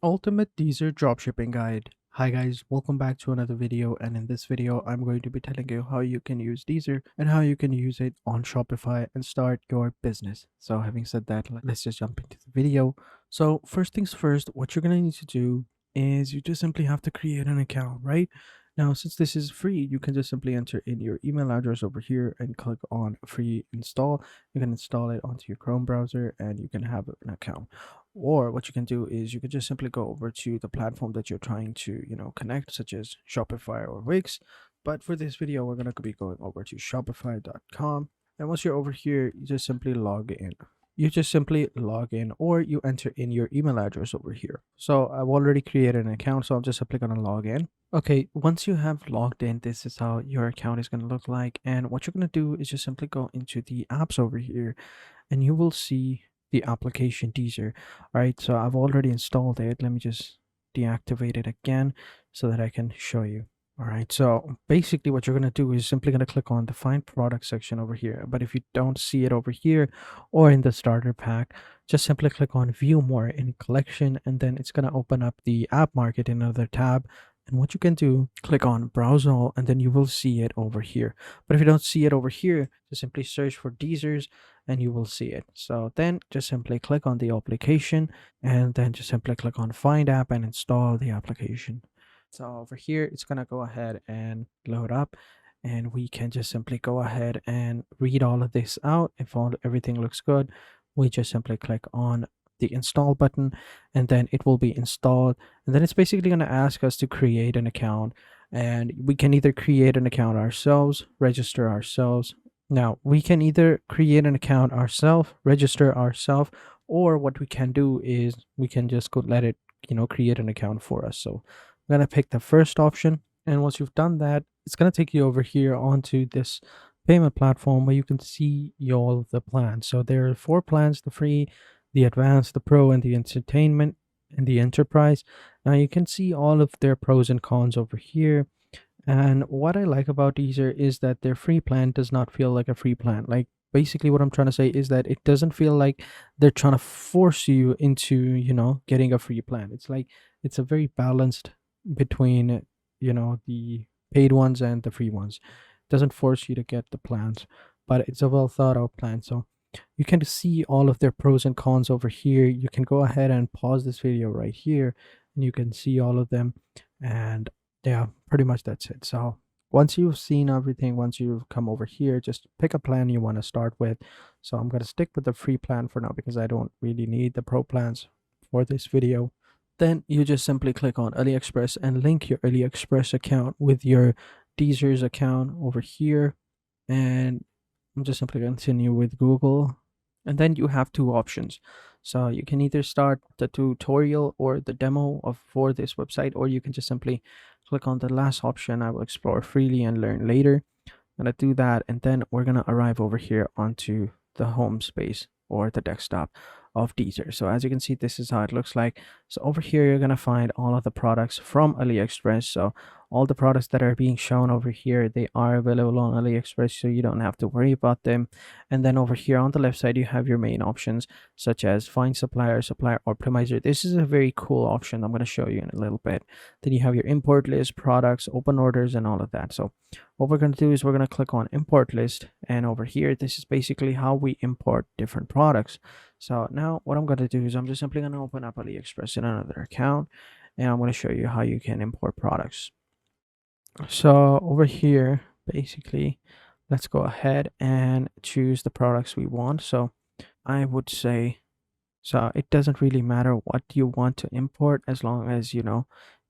Ultimate Deezer Dropshipping Guide. Hi guys, welcome back to another video, and in this video I'm going to be telling you how you can use Deezer and how you can use it on Shopify and start your business. So having said that, let's just jump into the video. So first things first, what you're going to need to do is you just simply have to create an account, right? Now, since this is free, you can just simply enter in your email address over here and click on free install. You can install it onto your Chrome browser and you can have an account. Or what you can do is you can just simply go over to the platform that you're trying to, connect, such as Shopify or Wix. But for this video, we're going to be going over to shopify.com. And once you're over here, you just simply log in. You just simply log in or you enter in your email address over here. So I've already created an account, so I'm just simply going to log in. Okay, once you have logged in, this is how your account is going to look like. And what you're going to do is just simply go into the apps over here and you will see the application teaser. All right, so I've already installed it. Let me just deactivate it again so that I can show you. All right, so basically what you're going to do is simply going to click on the find product section over here. But if you don't see it over here or in the starter pack, just simply click on view more in collection, and then it's going to open up the app market in another tab. And what you can do, click on browse all, and then you will see it over here. But if you don't see it over here, just simply search for Deezers and you will see it. So then just simply click on the application and then just simply click on find app and install the application. So over here, it's going to go ahead and load up, and we can just simply go ahead and read all of this out. If everything looks good, we just simply click on the install button and then it will be installed. And then it's basically going to ask us to create an account, and we can either create an account ourselves, register ourselves. Now we can either create an account ourselves, register ourselves, or what we can do is we can just go let it, create an account for us. So I'm going to pick the first option. And once you've done that, it's going to take you over here onto this payment platform where you can see all of the plans. So there are 4 plans: the free, the advanced, the pro, and the entertainment, and the enterprise. Now you can see all of their pros and cons over here. And what I like about Deezer is that their free plan does not feel like a free plan. Like, basically what I'm trying to say is that it doesn't feel like they're trying to force you into, getting a free plan. It's like it's a very balanced between, the paid ones and the free ones. It doesn't force you to get the plans, but it's a well thought out plan. So you can see all of their pros and cons over here. You can go ahead and pause this video right here and you can see all of them. And yeah, pretty much that's it. So once you've seen everything, once you've come over here, just pick a plan you want to start with. So I'm going to stick with the free plan for now because I don't really need the pro plans for this video. Then you just simply click on AliExpress and link your AliExpress account with your Deezer's account over here. And I'm just simply continue with Google. And then you have 2 options. So you can either start the tutorial or the demo for this website, or you can just simply click on the last option. I will explore freely and learn later. I'm going to do that, and then we're going to arrive over here onto the home space or the desktop of Deezer. So as you can see, this is how it looks like. So over here, you're going to find all of the products from AliExpress. So all the products that are being shown over here, they are available on AliExpress, so you don't have to worry about them. And then over here on the left side, you have your main options such as find supplier, supplier optimizer. This is a very cool option I'm going to show you in a little bit. Then you have your import list, products, open orders, and all of that. So what we're going to do is we're going to click on import list, and over here, this is basically how we import different products. So now what I'm going to do is I'm just simply going to open up AliExpress in another account, and I'm going to show you how you can import products. So over here, basically, let's go ahead and choose the products we want. So I would say, so it doesn't really matter what you want to import as long as, you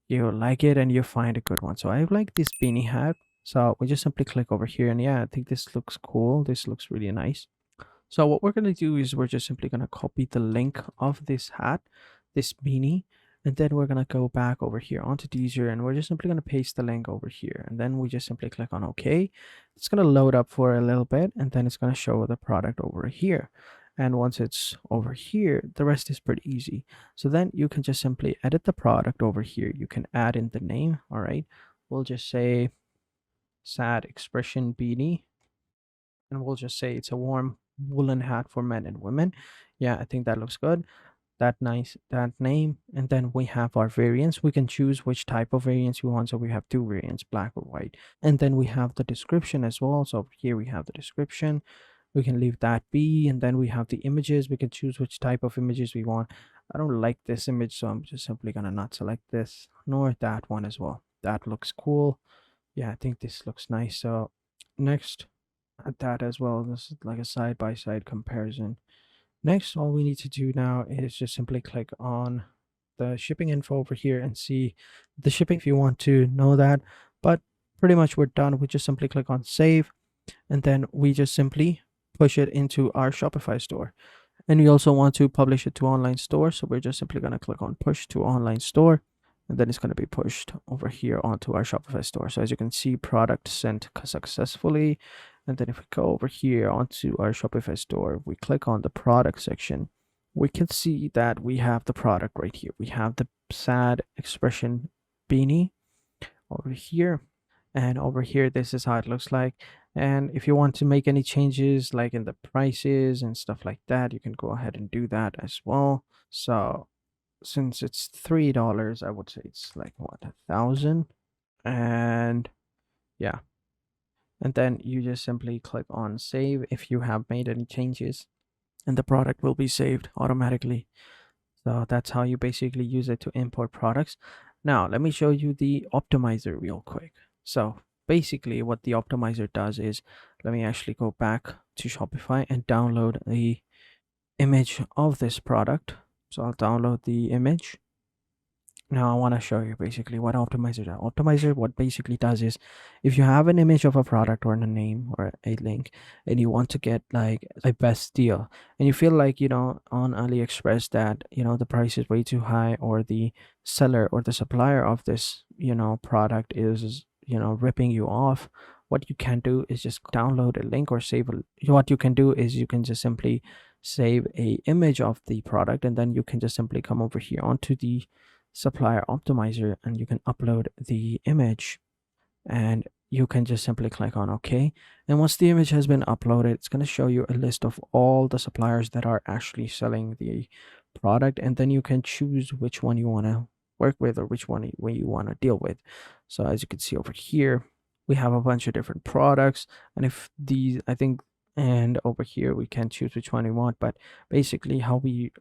like it and you find a good one. So I like this beanie hat. So we just simply click over here, and yeah, I think this looks cool. This looks really nice. So what we're going to do is we're just simply going to copy the link of this hat, this beanie, and then we're going to go back over here onto Deezer, and we're just simply going to paste the link over here. And then we just simply click on OK. It's going to load up for a little bit, and then it's going to show the product over here. And once it's over here, the rest is pretty easy. So then you can just simply edit the product over here. You can add in the name. All right. We'll just say sad expression beanie, and we'll just say it's a warm woolen hat for men and women. Yeah, I think that looks good. that name, and then we have our variants. We can choose which type of variants we want. So we have two variants, black or white. And then we have the description as well. So here we have the description. We can leave that be, and then we have the images. We can choose which type of images we want. I don't like this image, so I'm just simply gonna not select this, nor that one as well. That looks cool. Yeah, I think this looks nice. So next, at that as well. This is like a side-by-side comparison. Next, all we need to do now is just simply click on the shipping info over here and see the shipping if you want to know that. But pretty much we're done. We just simply click on save, and then we just simply push it into our Shopify store. And we also want to publish it to online store. So we're just simply going to click on push to online store. And then it's going to be pushed over here onto our Shopify store. So as you can see, product sent successfully. And then if we go over here onto our Shopify store, we click on the product section, we can see that we have the product right here. We have the sad expression beanie over here. And over here, this is how it looks like. And if you want to make any changes like in the prices and stuff like that, you can go ahead and do that as well. So since it's $3, I would say it's like what, 1,000. And yeah, and then you just simply click on save if you have made any changes, and the product will be saved automatically. So that's how you basically use it to import products. Now let me show you the optimizer real quick. So basically what the optimizer does is, let me actually go back to Shopify and download the image of this product. So I'll download the image. Now I want to show you basically what optimizer does. Optimizer, what basically does is, if you have an image of a product or a name or a link, and you want to get like a best deal, and you feel like, on AliExpress that, the price is way too high, or the seller or the supplier of this, product is, ripping you off, what you can do is just download a link or save what you can do is you can just simply save a image of the product, and then you can just simply come over here onto the supplier optimizer and you can upload the image, and you can just simply click on OK. And once the image has been uploaded, it's going to show you a list of all the suppliers that are actually selling the product, and then you can choose which one you want to work with or which one you want to deal with. So as you can see over here, we have a bunch of different products, and if these, I think, and over here we can choose which one we want. But basically how we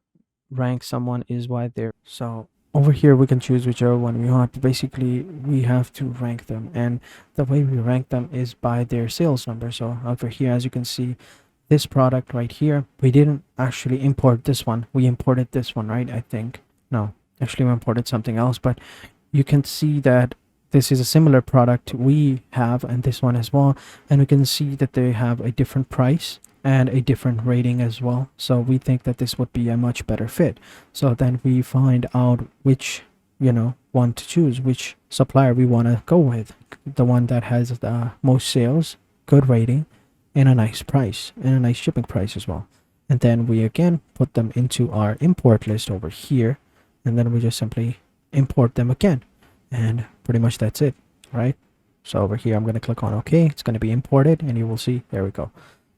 rank someone is by their, so over here we can choose whichever one we want. Basically we have to rank them, and the way we rank them is by their sales number. So over here, as you can see, this product right here, we didn't actually import this one, we imported this one, right? I think no, actually we imported something else, but you can see that this is a similar product we have, and this one as well, and we can see that they have a different price and a different rating as well. So we think that this would be a much better fit. So then we find out which, one to choose, which supplier we want to go with, the one that has the most sales, good rating, and a nice price, and a nice shipping price as well. And then we again put them into our import list over here, and then we just simply import them again, and pretty much that's it, right? So over here I'm going to click on OK. It's going to be imported, and you will see, there we go.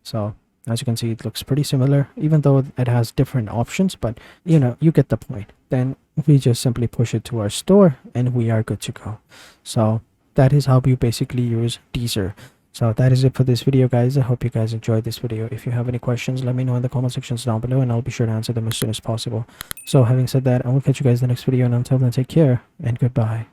So as you can see, it looks pretty similar, even though it has different options, but you get the point. Then we just simply push it to our store and we are good to go. So that is how we basically use Deezer. So that is it for this video, guys. I hope you guys enjoyed this video. If you have any questions, let me know in the comment sections down below, and I'll be sure to answer them as soon as possible. So having said that, I will catch you guys in the next video, and until then, take care and goodbye.